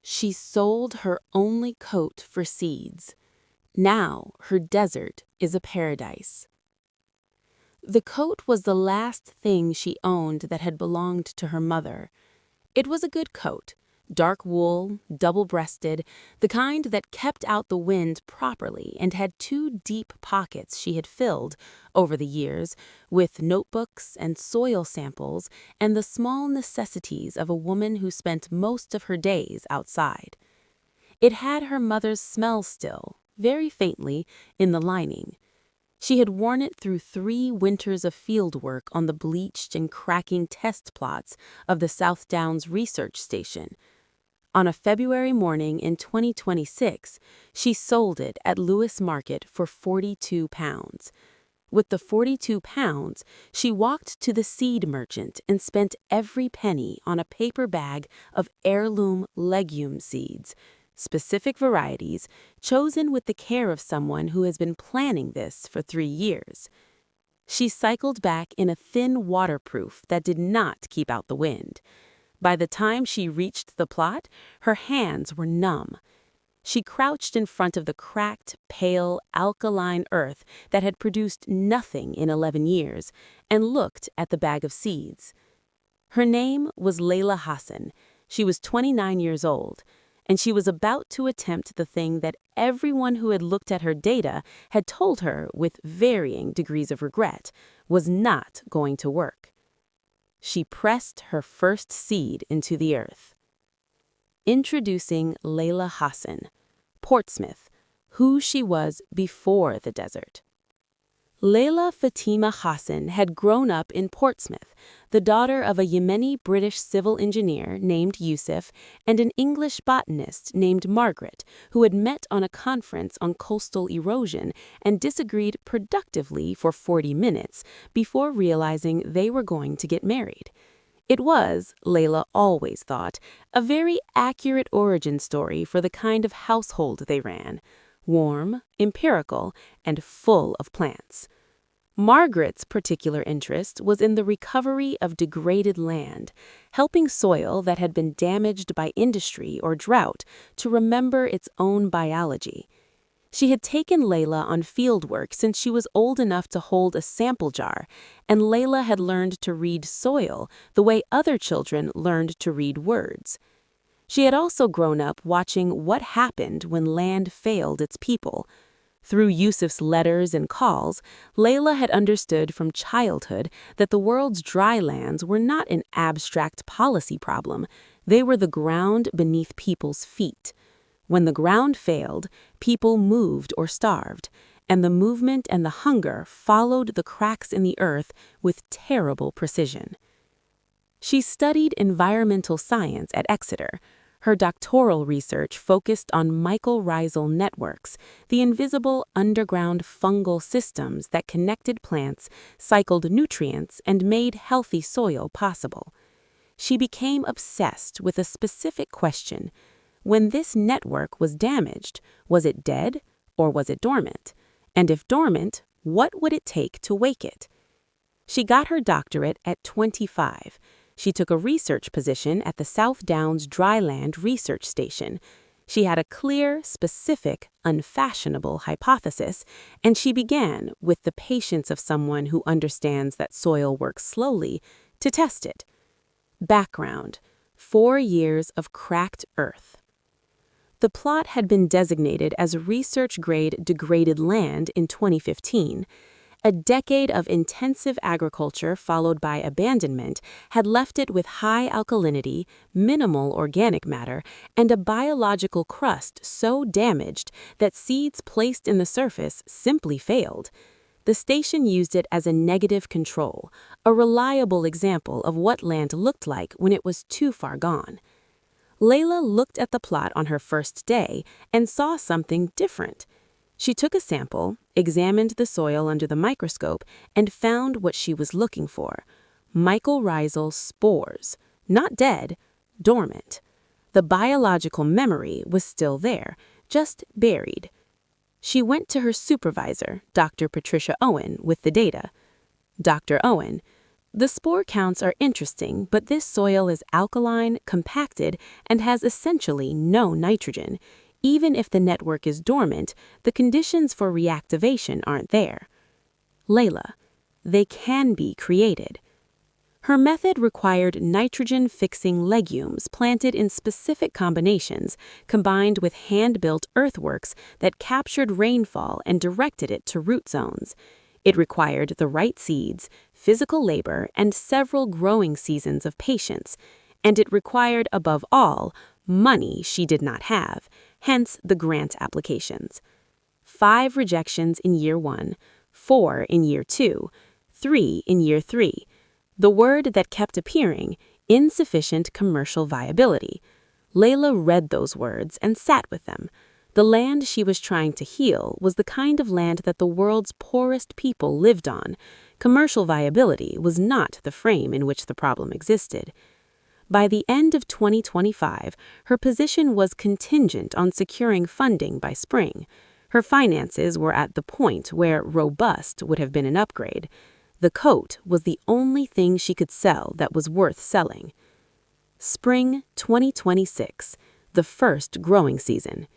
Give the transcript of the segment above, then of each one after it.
She sold her only coat for seeds. Now her desert is a paradise. The coat was the last thing she owned that had belonged to her mother. It was a good coat, dark wool, double-breasted, the kind that kept out the wind properly and had 2 deep pockets she had filled, over the years, with notebooks and soil samples and the small necessities of a woman who spent most of her days outside. It had her mother's smell still, very faintly, in the lining. She had worn it through 3 winters of field work on the bleached and cracking test plots of the South Downs Research Station. On a February morning in 2026, she sold it at Lewis Market for £42. With the £42, she walked to the seed merchant and spent every penny on a paper bag of heirloom legume seeds, specific varieties, chosen with the care of someone who has been planning this for 3 years. She cycled back in a thin waterproof that did not keep out the wind. By the time she reached the plot, her hands were numb. She crouched in front of the cracked, pale, alkaline earth that had produced nothing in 11 years and looked at the bag of seeds. Her name was Layla Hassan. She was 29 years old, and she was about to attempt the thing that everyone who had looked at her data had told her, with varying degrees of regret, was not going to work. She pressed her first seed into the earth. Introducing Layla Hassan, Portsmouth, who she was before the desert. Layla Fatima Hassan had grown up in Portsmouth, the daughter of a Yemeni British civil engineer named Yusuf and an English botanist named Margaret, who had met on a conference on coastal erosion and disagreed productively for 40 minutes before realizing they were going to get married. It was, Layla always thought, a very accurate origin story for the kind of household they ran. Warm, empirical, and full of plants. Margaret's particular interest was in the recovery of degraded land, helping soil that had been damaged by industry or drought to remember its own biology. She had taken Layla on fieldwork since she was old enough to hold a sample jar, and Layla had learned to read soil the way other children learned to read words. She had also grown up watching what happened when land failed its people. Through Yusuf's letters and calls, Layla had understood from childhood that the world's dry lands were not an abstract policy problem. They were the ground beneath people's feet. When the ground failed, people moved or starved, and the movement and the hunger followed the cracks in the earth with terrible precision. She studied environmental science at Exeter. Her doctoral research focused on mycorrhizal networks, the invisible underground fungal systems that connected plants, cycled nutrients, and made healthy soil possible. She became obsessed with a specific question. When this network was damaged, was it dead or was it dormant? And if dormant, what would it take to wake it? She got her doctorate at 25. She took a research position at the South Downs Dryland Research Station. She had a clear, specific, unfashionable hypothesis, and she began, with the patience of someone who understands that soil works slowly, to test it. Background: 4 years of cracked earth. The plot had been designated as research-grade degraded land in 2015. A decade of intensive agriculture followed by abandonment had left it with high alkalinity, minimal organic matter, and a biological crust so damaged that seeds placed in the surface simply failed. The station used it as a negative control, a reliable example of what land looked like when it was too far gone. Layla looked at the plot on her first day and saw something different. She took a sample, examined the soil under the microscope, and found what she was looking for: mycorrhizal spores, not dead, dormant. The biological memory was still there, just buried. She went to her supervisor, Dr. Patricia Owen, with the data. Dr. Owen: The spore counts are interesting, but this soil is alkaline, compacted, and has essentially no nitrogen. Even if the network is dormant, the conditions for reactivation aren't there. Layla, they can be created. Her method required nitrogen-fixing legumes planted in specific combinations, combined with hand-built earthworks that captured rainfall and directed it to root zones. It required the right seeds, physical labor, and several growing seasons of patience. And it required, above all, money she did not have, hence the grant applications. 5 rejections in year 1, 4 in year 2, 3 in year 3. The word that kept appearing, insufficient commercial viability. Layla read those words and sat with them. The land she was trying to heal was the kind of land that the world's poorest people lived on. Commercial viability was not the frame in which the problem existed. By the end of 2025, her position was contingent on securing funding by spring. Her finances were at the point where robust would have been an upgrade. The coat was the only thing she could sell that was worth selling. Spring 2026, the first growing season.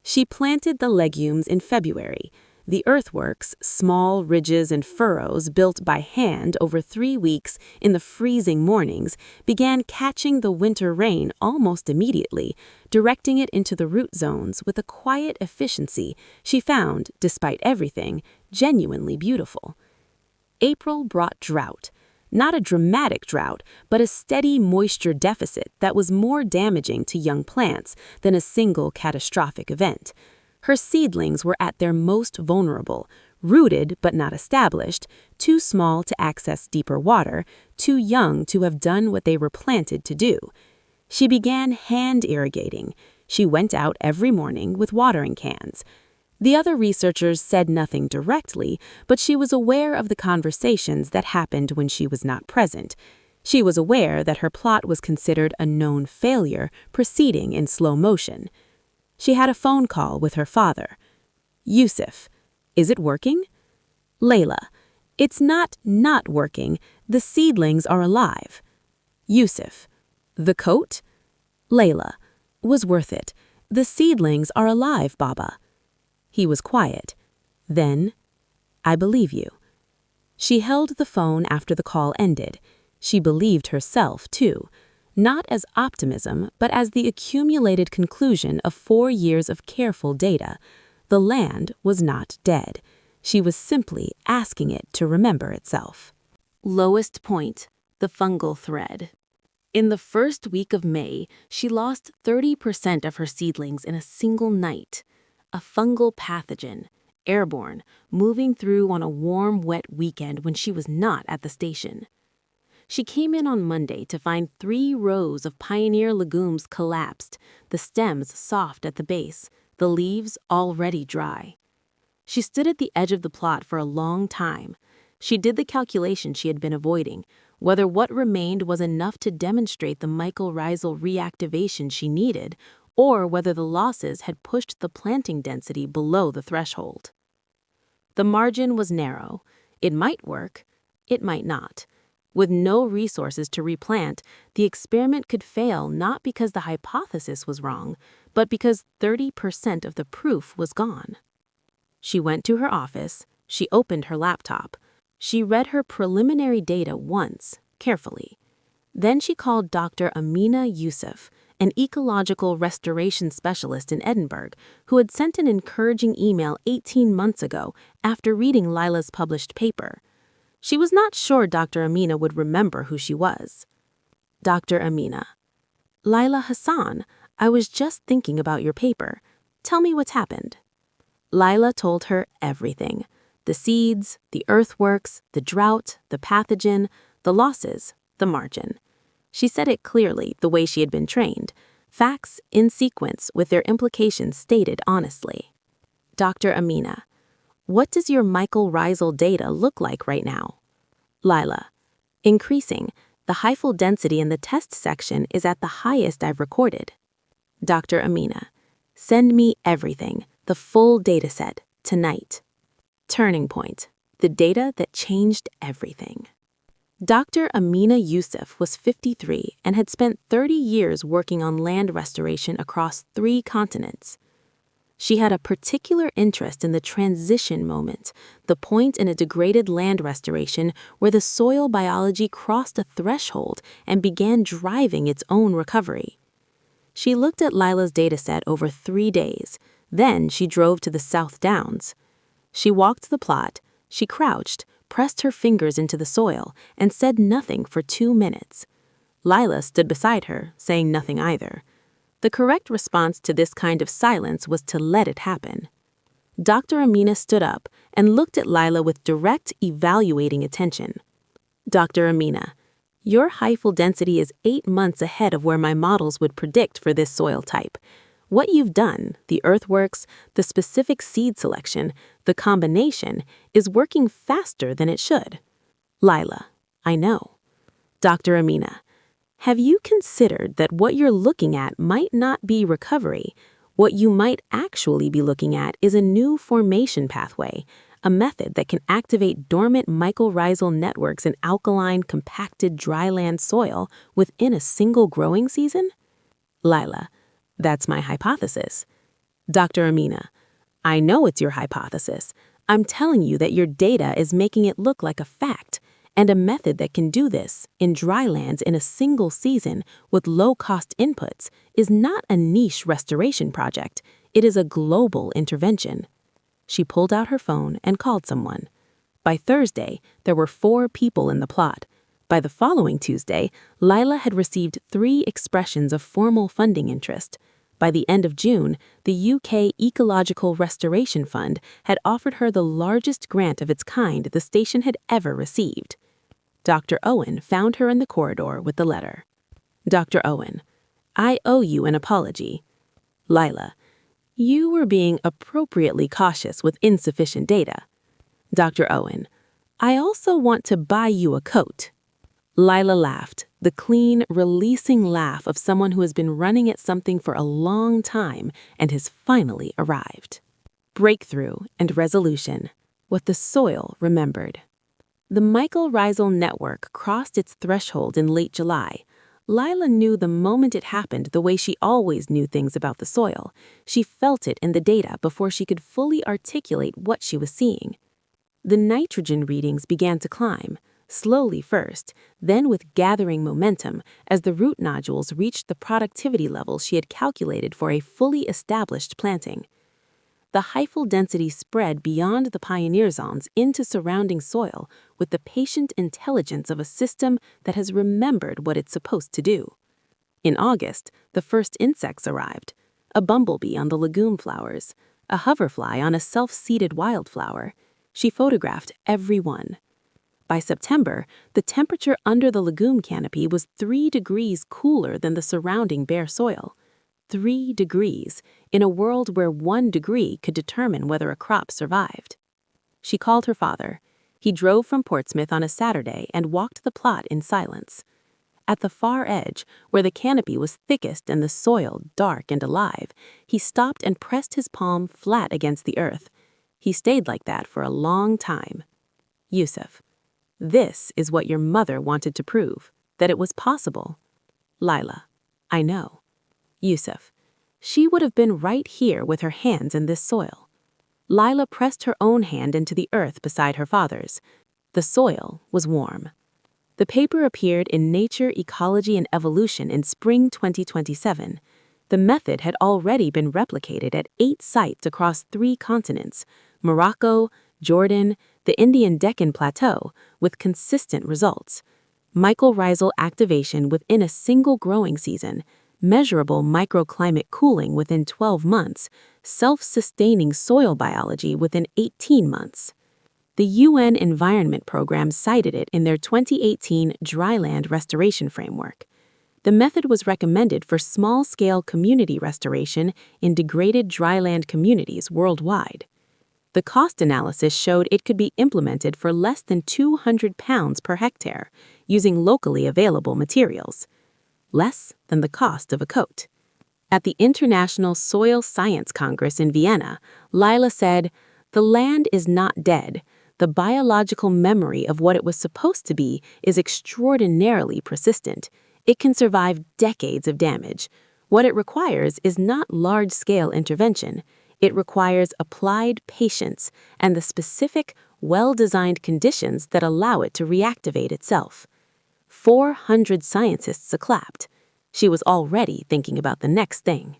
She planted the legumes in February. The earthworks, small ridges and furrows built by hand over 3 weeks in the freezing mornings, began catching the winter rain almost immediately, directing it into the root zones with a quiet efficiency she found, despite everything, genuinely beautiful. April brought drought. Not a dramatic drought, but a steady moisture deficit that was more damaging to young plants than a single catastrophic event. Her seedlings were at their most vulnerable, rooted but not established, too small to access deeper water, too young to have done what they were planted to do. She began hand irrigating. She went out every morning with watering cans. The other researchers said nothing directly, but she was aware of the conversations that happened when she was not present. She was aware that her plot was considered a known failure, proceeding in slow motion. She had a phone call with her father. Yusuf, is it working? Layla, it's not working. The seedlings are alive. Yusuf, the coat? Layla, was worth it. The seedlings are alive, Baba. He was quiet. Then, I believe you. She held the phone after the call ended. She believed herself, too. Not as optimism, but as the accumulated conclusion of 4 years of careful data. The land was not dead. She was simply asking it to remember itself. Lowest point, the fungal thread. In the first week of May, she lost 30% of her seedlings in a single night. A fungal pathogen, airborne, moving through on a warm, wet weekend when she was not at the station. She came in on Monday to find 3 rows of pioneer legumes collapsed, the stems soft at the base, the leaves already dry. She stood at the edge of the plot for a long time. She did the calculation she had been avoiding, whether what remained was enough to demonstrate the mycorrhizal reactivation she needed, or whether the losses had pushed the planting density below the threshold. The margin was narrow. It might work, it might not. With no resources to replant, the experiment could fail not because the hypothesis was wrong, but because 30% of the proof was gone. She went to her office, she opened her laptop. She read her preliminary data once, carefully. Then she called Dr. Amina Yusuf, an ecological restoration specialist in Edinburgh, who had sent an encouraging email 18 months ago after reading Layla's published paper. She was not sure Dr. Amina would remember who she was. Dr. Amina, Layla Hassan, I was just thinking about your paper. Tell me what's happened. Layla told her everything. The seeds, the earthworks, the drought, the pathogen, the losses, the margin. She said it clearly, the way she had been trained. Facts in sequence with their implications stated honestly. Dr. Amina, what does your mycorrhizal data look like right now? Layla, increasing. The hyphal density in the test section is at the highest I've recorded. Dr. Amina, send me everything, the full dataset, tonight. Turning point, the data that changed everything. Dr. Amina Yusuf was 53 and had spent 30 years working on land restoration across 3 continents. She had a particular interest in the transition moment, the point in a degraded land restoration where the soil biology crossed a threshold and began driving its own recovery. She looked at Layla's dataset over 3 days. Then she drove to the South Downs. She walked the plot, she crouched, pressed her fingers into the soil, and said nothing for 2 minutes. Layla stood beside her, saying nothing either. The correct response to this kind of silence was to let it happen. Dr. Amina stood up and looked at Layla with direct, evaluating attention. Dr. Amina, your hyphal density is 8 months ahead of where my models would predict for this soil type. What you've done, the earthworks, the specific seed selection, the combination, is working faster than it should. Layla, I know. Dr. Amina, have you considered that what you're looking at might not be recovery? What you might actually be looking at is a new formation pathway, a method that can activate dormant mycorrhizal networks in alkaline, compacted dryland soil within a single growing season? Layla, that's my hypothesis. Dr. Amina, I know it's your hypothesis. I'm telling you that your data is making it look like a fact. And a method that can do this in drylands in a single season with low-cost inputs is not a niche restoration project. It is a global intervention. She pulled out her phone and called someone. By Thursday, there were 4 people in the plot. By the following Tuesday, Layla had received 3 expressions of formal funding interest. By the end of June, the UK Ecological Restoration Fund had offered her the largest grant of its kind the station had ever received. Dr. Owen found her in the corridor with the letter. Dr. Owen, I owe you an apology. Layla, you were being appropriately cautious with insufficient data. Dr. Owen, I also want to buy you a coat. Layla laughed, the clean, releasing laugh of someone who has been running at something for a long time and has finally arrived. Breakthrough and resolution, what the soil remembered. The mycorrhizal network crossed its threshold in late July. Layla knew the moment it happened the way she always knew things about the soil. She felt it in the data before she could fully articulate what she was seeing. The nitrogen readings began to climb, slowly first, then with gathering momentum as the root nodules reached the productivity levels she had calculated for a fully established planting. The hyphal density spread beyond the pioneer zones into surrounding soil with the patient intelligence of a system that has remembered what it's supposed to do. In August, the first insects arrived, a bumblebee on the legume flowers, a hoverfly on a self-seeded wildflower. She photographed every one. By September, the temperature under the legume canopy was 3 degrees cooler than the surrounding bare soil. 3 degrees, in a world where 1 degree could determine whether a crop survived. She called her father. He drove from Portsmouth on a Saturday and walked the plot in silence. At the far edge, where the canopy was thickest and the soil dark and alive, he stopped and pressed his palm flat against the earth. He stayed like that for a long time. Yusuf, this is what your mother wanted to prove, that it was possible. Layla, I know. Yusuf, she would have been right here with her hands in this soil. Layla pressed her own hand into the earth beside her father's. The soil was warm. The paper appeared in Nature, Ecology, and Evolution in spring 2027. The method had already been replicated at 8 sites across 3 continents, Morocco, Jordan, the Indian Deccan Plateau, with consistent results. Mycorrhizal activation within a single growing season, measurable microclimate cooling within 12 months, self-sustaining soil biology within 18 months. The UN Environment Program cited it in their 2018 Dryland Restoration Framework. The method was recommended for small-scale community restoration in degraded dryland communities worldwide. The cost analysis showed it could be implemented for less than £200 per hectare, using locally available materials. Less than the cost of a coat. At the International Soil Science Congress in Vienna, Layla said, "The land is not dead. the biological memory of what it was supposed to be is extraordinarily persistent. It can survive decades of damage. What it requires is not large-scale intervention. It requires applied patience and the specific, well-designed conditions that allow it to reactivate itself. 400 scientists clapped. She was already thinking about the next thing.